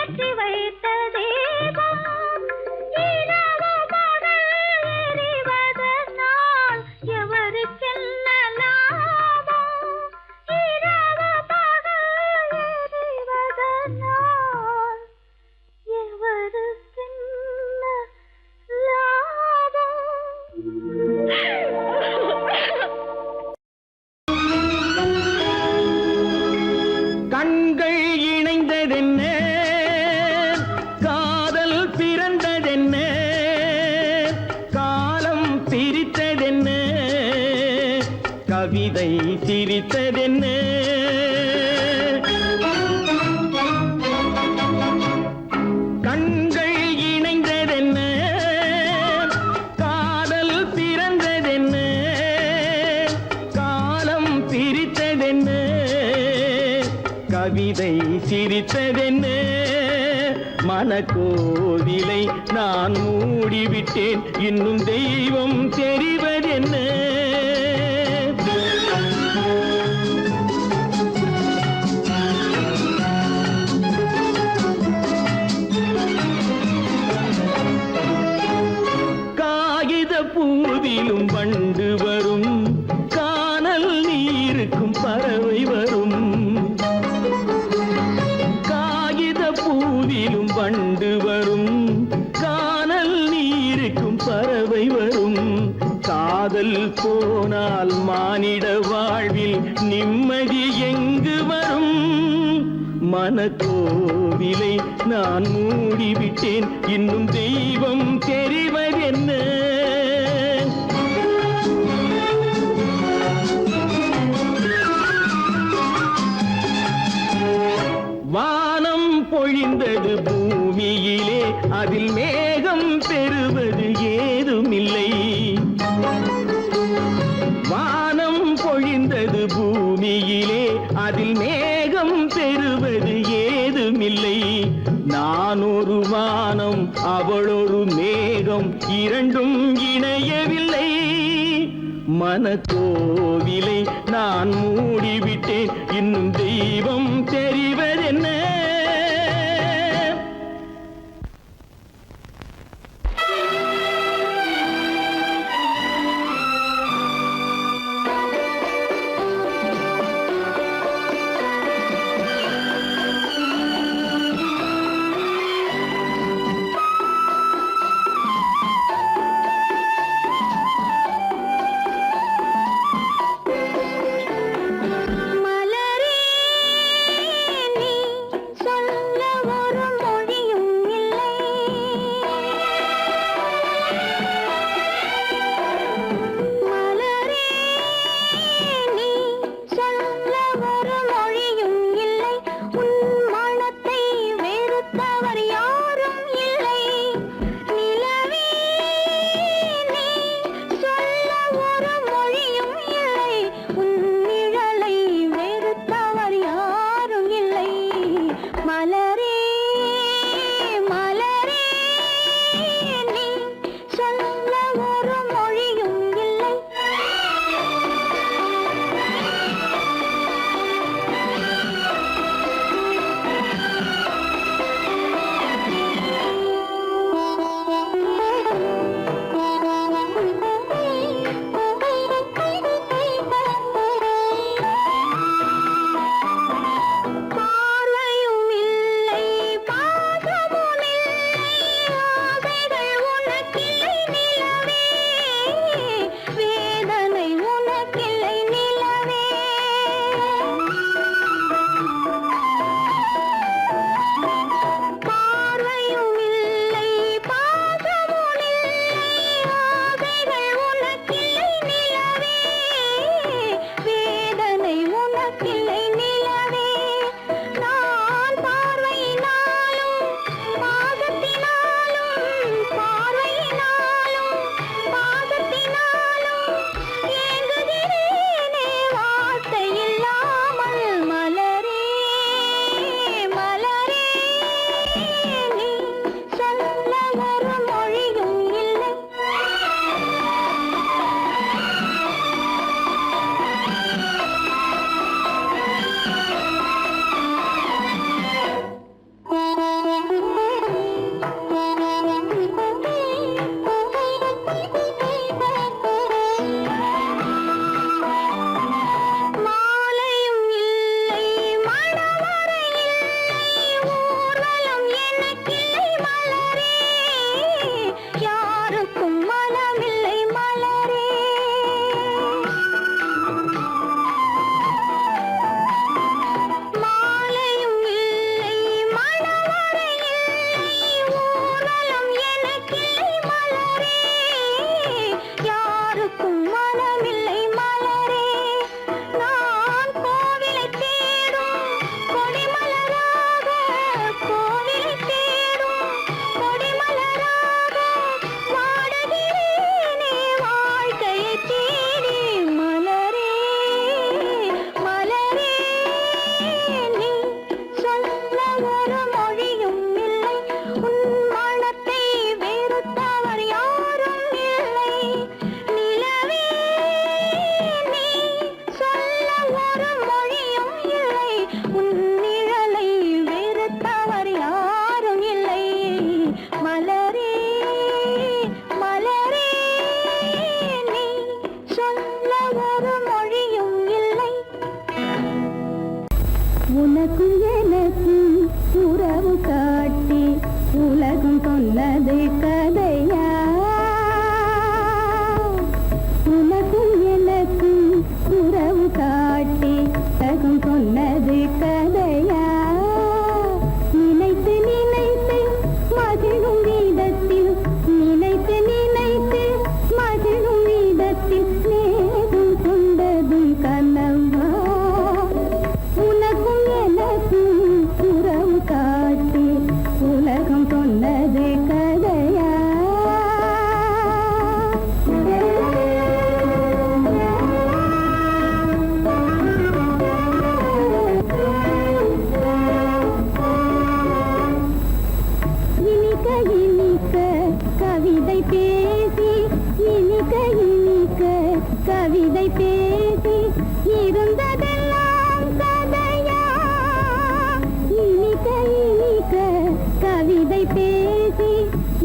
D: ஏற்றி வைத்த தீபம் இரவு பகல் எரிவதனால் எவருக்கென்ன லாபம்? இரவு பகல் எரிவதனால் எவருக்கென்ன லாபம்?
B: கண்கள் இணைந்ததென்ன, காதல் பிறந்ததென்ன, காலம் பிரித்ததென்ன, கவிதை சிரித்ததென்ன. கண்கள் இணைந்ததென்ன, காதல் பிறந்ததென்ன, காலம் பிரித்ததென்ன, கவிதை சிரித்ததென்ன. மனக்கோவிலை நான் மூடிவிட்டேன், இன்னும் தெய்வம் தெரிவதென்ன. காகித பூவிலும் வண்டு வரும், கானல் நீருக்கும் பறவை வரும். காகித பூவிலும் வண்டு வரும், கானல் நீருக்கும் பறவை வரும். காதல் போனால் மானிட வாழ்வில் நிம்மதி எங்கு வரும்? மனக்கோவிலை நான் மூடிவிட்டேன், இன்னும் தெய்வம் தெரிவதென்ன. வானம் பொழிந்தது பூமியிலே, அதில் மேகம் பெறுவது ஏதுமில்லை. வானம் பொழிந்தது பூமியிலே, அதில் மேகம் பெறுவது ஏதுமில்லை. நான் ஒரு வானம், அவளொரு மேகம், இரண்டும் இணையவில்லை. மனக்கோவிலை நான் மூடிவிட்டேன், இன்னும் தெய்வம் தெரிவதென்ன.
D: மலரே நீ சொல்ல ஒரு மொழியும் இல்லை. மலரே நீ சொல்ல ஒரு மொழியும் இல்லை. உன் மனத்தை வெறுத்தவர் யாரும் இல்லை. நிலவே நீ சொல்ல ஒரு மொழியும் இல்லை. உன் நிழலை வெறுத்தவர் யாரும் இல்லை. மலரே மலரே நீ சொல்ல ஒரு மொழியும் இல்லை.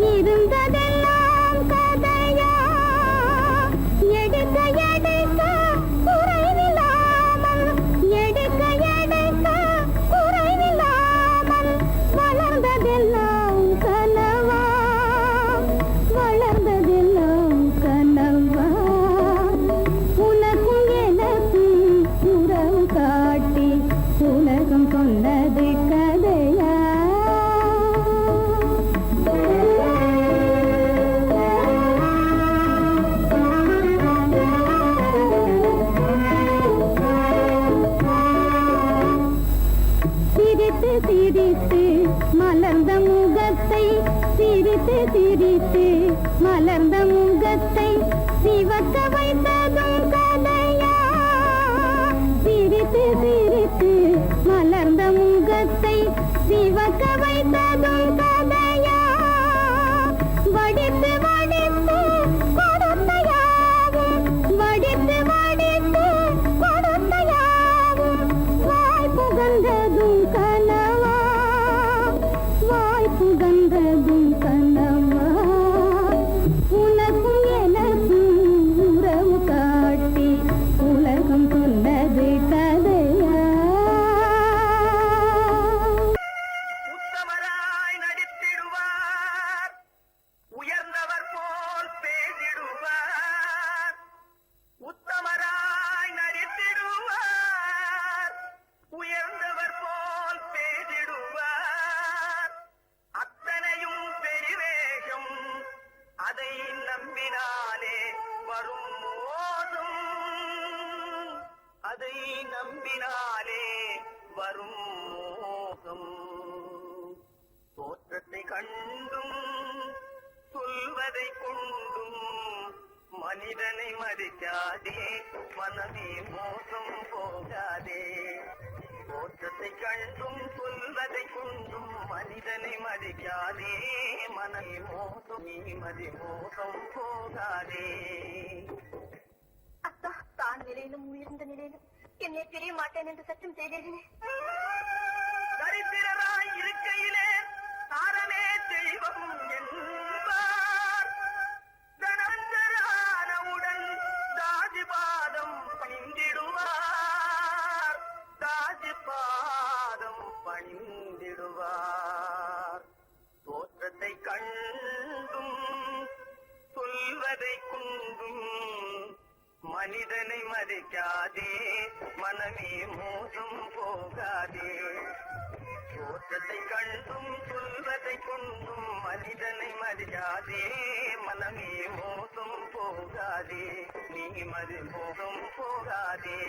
D: இருந்ததெல்லாம் கதையா எடுக்க எடுக்க குறைவில்லாமல் எடுக்க எடுக்க குறைவில்லாமல் வளர்ந்ததெல்லாம் கனவா வளர்ந்ததெல்லாம் கனவா உனக்கும் எனக்கும் உறவு காட்டி உலகம் சொன்னது கதையா சிரித்து சிரித்து மலர்ந்த முகத்தை சிரித்து சிரித்து மலர்ந்த முகத்தை சிவக்க வைத்ததும் கதையா சிரித்து சிரித்து மலர்ந்த முகத்தை சிவக்க வைத்ததும் கதையா வடித்து வடித்து கொடுத்தையாவும் வடித்து வடித்து கொடுத்தையாவும் வாய் புகழ்ந்ததும் கனவா வாய் புகழ்ந்ததும் கனவா உனக்கும் எனக்கும் உறவு காட்டி உலகம் சொன்னது கதையா
C: உத்தமராய் நடித்திடுவார் உயர்ந்தவர் போல் பேசிடுவார் உத்தமராய் நடித்திடுவார் உயர்ந்தவர் போல் பேசிடுவார் அத்தனையும் பெருவேஷம் அதை நம்பினாலே வரும் மோசம் அதை நம்பினாலே வரும் மோசம் தோற்றத்தை கண்டும் சொல்வதை கொண்டும் மனிதனை மதிக்காதே மனமே மோசம் போகாதே தோற்றத்தை கண்டும் சொல்வதை கொண்டும் மனிதனை மதிக்காதே மனமே மோசம் நீ மதி மோசம் போகாதே
D: அத்தா தான் நிலையிலும் உயர்ந்த நிலையிலும் என்னை பிரிய மாட்டேன் என்று சட்டம் செய்தேனே
C: தரித்திரராய் இருக்கையிலே தாரமே தெய்வம் என்பார் தனந்தரானவுடன் தாஜிபாதம் பணிந்திடுவார் தாஜிபாதம் பணிந்திடுவார் தோற்றத்தை கண்டும் சொல்வதை கொண்டும் மனிதனை மதிக்காதே மனமே மோசம் போகாதே தோற்றத்தை கண்டும் சொல்வதை கொண்டும் மனிதனை மதிக்காதே மனமே மோசம் போகாதே நீ மதி மோசம் போகாதே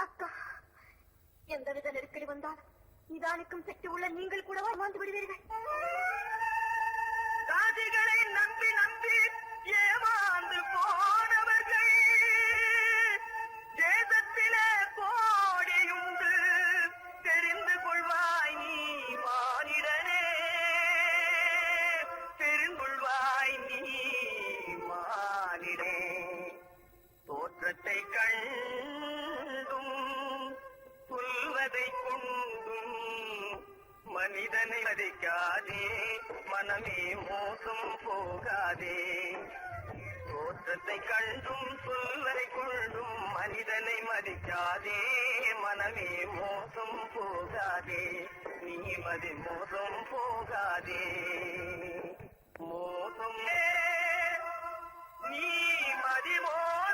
D: அக்கா எந்தவித நெருக்கடி வந்தாலும் நிதானிக்கும் சக்தி உள்ள நீங்கள் கூட வாழ்ந்து விடுவீர்கள்
C: சாதிகளை நம்பி நம்பி ஏமாந்து போனவர்கள் தேசத்திலே கோடியுண்டு தெரிந்து கொள்வாய் நீ மானிடனே தெரிந்துள்வாய் நீ மானிடே தோற்றத்தை கண்டும் சொல்வதை கொண்டும் மனிதனை மதிக்காதே மனமே மோசம் போகாதே தோற்றத்தை கண்டும் சொல்வதை கொண்டும் மனிதனை மதிக்காதே மனமே மோசம் போகாதே நீ மதி மோசம் போகாதே மோசம் நீ மதி மோசம்